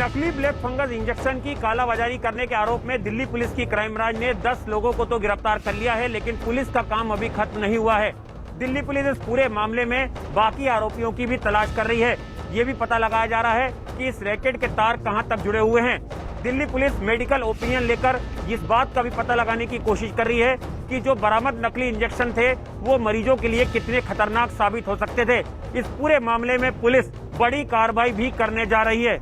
नकली black fungus injection की कालाबाजारी करने के आरोप में दिल्ली पुलिस की क्राइम ब्रांच ने 10 लोगों को तो गिरफ्तार कर लिया है, लेकिन पुलिस का काम अभी खत्म नहीं हुआ है। दिल्ली पुलिस इस पूरे मामले में बाकी आरोपियों की भी तलाश कर रही है। ये भी पता लगाया जा रहा है कि इस रैकेट के तार कहां तक जुड़े हुए हैं। दिल्ली पुलिस मेडिकल ओपिनियन लेकर इस बात का भी पता लगाने की कोशिश कर रही है कि जो बरामद नकली इंजेक्शन थे वो मरीजों के लिए कितने खतरनाक साबित हो सकते थे। इस पूरे मामले में पुलिस बड़ी कार्रवाई भी करने जा रही है।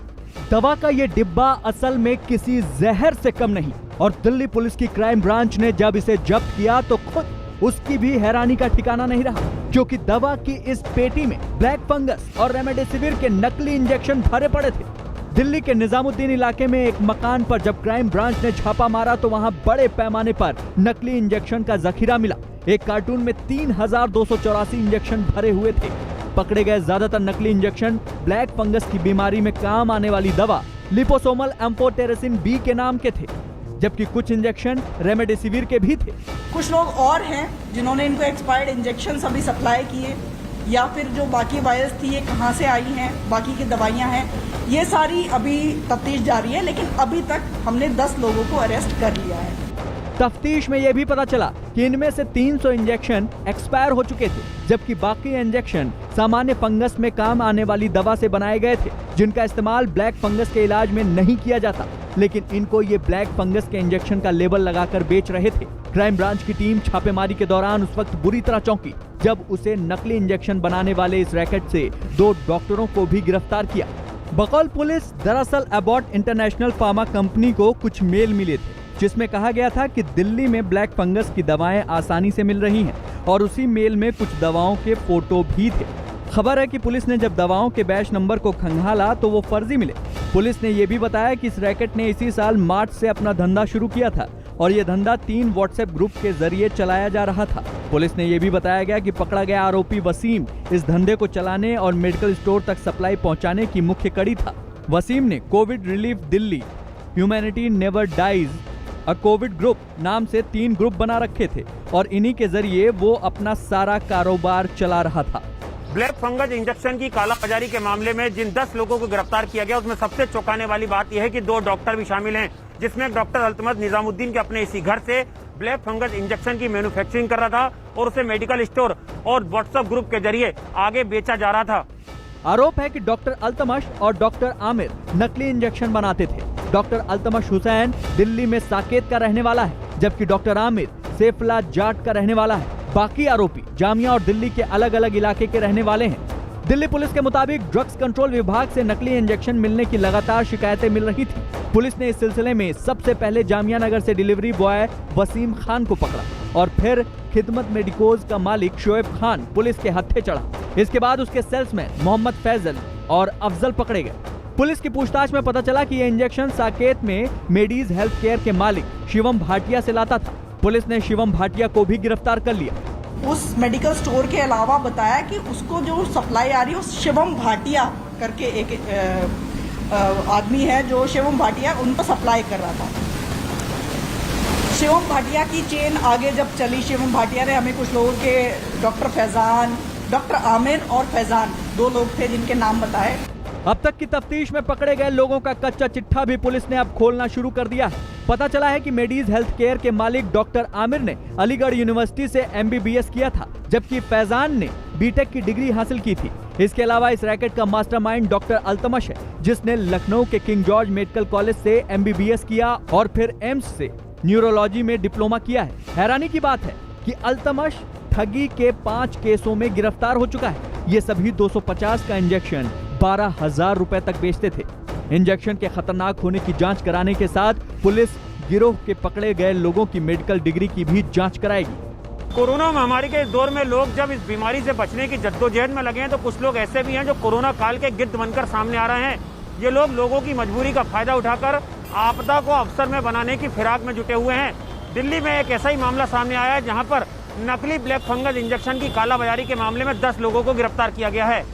दवा का ये डिब्बा असल में किसी जहर से कम नहीं, और दिल्ली पुलिस की क्राइम ब्रांच ने जब इसे जब्त किया तो खुद उसकी भी हैरानी का ठिकाना नहीं रहा, क्योंकि दवा की इस पेटी में ब्लैक फंगस और रेमडेसिविर के नकली इंजेक्शन भरे पड़े थे। दिल्ली के निजामुद्दीन इलाके में एक मकान पर जब क्राइम ब्रांच ने छापा मारा तो वहां बड़े पैमाने पर नकली इंजेक्शन का जखीरा मिला। एक कार्टून में 3284 इंजेक्शन भरे हुए थे। पकड़े गए ज्यादातर नकली इंजेक्शन ब्लैक फंगस की बीमारी में काम आने वाली दवा लिपोसोमल एम्फोटेरेसिन बी के नाम के थे, जबकि कुछ इंजेक्शन रेमडेसिविर के भी थे। कुछ लोग और हैं जिन्होंने इनको एक्सपायर्ड इंजेक्शन अभी सप्लाई किए, या फिर जो बाकी वायरस थी ये कहां से आई हैं, बाकी की दवाइयां हैं, ये सारी अभी तफ्तीश जारी है। लेकिन अभी तक हमने 10 लोगों को अरेस्ट कर लिया है। तफ्तीश में यह भी पता चला कि इनमें से 300 इंजेक्शन एक्सपायर हो चुके थे, जबकि बाकी इंजेक्शन सामान्य फंगस में काम आने वाली दवा से बनाए गए थे, जिनका इस्तेमाल ब्लैक फंगस के इलाज में नहीं किया जाता। लेकिन इनको ये ब्लैक फंगस के इंजेक्शन का लेबल लगाकर बेच रहे थे। क्राइम ब्रांच की टीम छापेमारी के दौरान उस वक्त बुरी तरह चौंकी जब उसे नकली इंजेक्शन बनाने वाले इस रैकेट से 2 डॉक्टरों को भी गिरफ्तार किया। बकौल पुलिस, दरअसल एबॉट इंटरनेशनल फार्मा कंपनी को कुछ मेल मिले थे, जिसमें कहा गया था कि दिल्ली में ब्लैक फंगस की दवाएं आसानी से मिल रही हैं, और उसी मेल में कुछ दवाओं के फोटो भी थे। खबर है कि पुलिस ने जब दवाओं के बैच नंबर को खंगाला तो वो फर्जी मिले। पुलिस ने ये भी बताया कि इस रैकेट ने इसी साल मार्च से अपना धंधा शुरू किया था, और ये धंधा 3 व्हाट्सएप ग्रुप के जरिए चलाया जा रहा था। पुलिस ने यह भी बताया गया कि पकड़ा गया आरोपी वसीम इस धंधे को चलाने और मेडिकल स्टोर तक सप्लाई पहुंचाने की मुख्य कड़ी था। वसीम ने covid relief Delhi, humanity never dies, a covid group नाम से 3 ग्रुप बना रखे थे, और इन्हीं के जरिए वो अपना सारा कारोबार चला रहा था। ब्लैक फंगस इंजेक्शन की कालाबाजारी के मामले में जिन 10 लोगों को गिरफ्तार किया गया उसमें सबसे चौंकाने वाली बात यह है कि 2 डॉक्टर भी शामिल हैं, जिसमें डॉक्टर अल्तमश निजामुद्दीन के अपने इसी घर से ब्लैक फंगस इंजेक्शन की मैन्युफैक्चरिंग कर रहा था और उसे मेडिकल स्टोर और व्हाट्सएप ग्रुप के जरिए आगे बेचा जा रहा था। आरोप है कि डॉक्टर अल्तमश और डॉक्टर आमिर नकली इंजेक्शन बनाते थे। डॉक्टर अल्तमश हुसैन दिल्ली में साकेत का रहने वाला है, जबकि डॉक्टर आमिर सेफला जाट का रहने वाला है। बाकी आरोपी जामिया और दिल्ली के अलग अलग इलाके के रहने वाले हैं। दिल्ली पुलिस के मुताबिक ड्रग्स कंट्रोल विभाग से नकली इंजेक्शन मिलने की लगातार शिकायतें मिल रही थी। पुलिस ने इस सिलसिले में सबसे पहले जामिया नगर से डिलीवरी बॉय वसीम खान को पकड़ा, और फिर खिदमत मेडिकोज का मालिक शोएब खान पुलिस के हत्थे चढ़ा। इसके बाद उसके सेल्समैन मोहम्मद फैजल और अफजल पकड़े गए। पुलिस की पूछताछ में पता चला कि यह इंजेक्शन साकेत में मेडीज हेल्थ केयर के मालिक शिवम भाटिया से लाता था। पुलिस ने शिवम भाटिया को भी गिरफ्तार कर लिया। उस मेडिकल स्टोर के अलावा बताया कि उसको जो सप्लाई आ रही है शिवम भाटिया करके एक आदमी है, जो शिवम भाटिया उनको सप्लाई कर रहा था। शिवम भाटिया की चेन आगे जब चली, शिवम भाटिया ने हमें कुछ लोगों के डॉक्टर फैजान, डॉक्टर आमिर और फैजान 2 लोग थे जिनके नाम बताए। अब तक की तफ्तीश में पकड़े गए लोगों का कच्चा चिट्ठा भी पुलिस ने अब खोलना शुरू कर दिया है। पता चला है कि मेडीज हेल्थ केयर के मालिक डॉक्टर आमिर ने अलीगढ़ यूनिवर्सिटी से MBBS किया था, जबकि फैजान ने बीटेक की डिग्री हासिल की थी। इसके अलावा इस रैकेट का मास्टरमाइंड डॉक्टर अल्तमश है, जिसने लखनऊ के किंग जॉर्ज मेडिकल कॉलेज से MBBS किया और फिर एम्स से न्यूरोलॉजी में डिप्लोमा किया है। हैरानी की बात है कि अल्तमश ठगी के 5 केसों में गिरफ्तार हो चुका है। ये सभी 250 का इंजेक्शन 12,000 रुपए तक बेचते थे। इंजेक्शन के खतरनाक होने की जांच कराने के साथ पुलिस गिरोह के पकड़े गए लोगों की मेडिकल डिग्री की भी जांच कराएगी। कोरोना महामारी के दौर में लोग जब इस बीमारी से बचने की जद्दोजहद में लगे हैं, तो कुछ लोग ऐसे भी हैं जो कोरोना काल के गिद्ध बनकर सामने आ रहे हैं। ये लोग लोगों की मजबूरी का फायदा उठाकर आपदा को अवसर में बनाने की फिराक में जुटे हुए हैं। दिल्ली में एक ऐसा ही मामला सामने आया है, जहाँ पर नकली ब्लैक फंगस इंजेक्शन की कालाबाजारी के मामले में 10 लोगों को गिरफ्तार किया गया है।